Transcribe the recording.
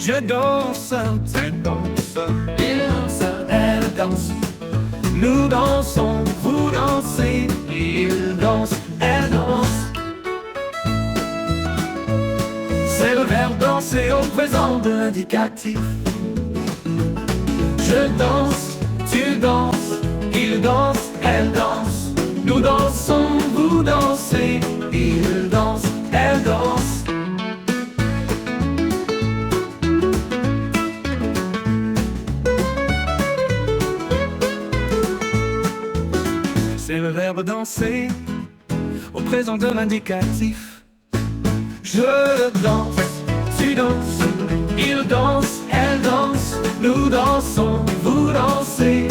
Je danse, tu danses, il danse, elle danse. Nous dansons, vous dansez, il danse, elle danse. C'est le verbe danser au présent de l'indicatif. Je danse, tu danses, il danse, elle danse. Nous dansons, vous dansez, il danse, elle danse. C'est le verbe danser au présent de l'indicatif. Je danse, tu danses, il danse, elle danse. Nous dansons, vous dansez,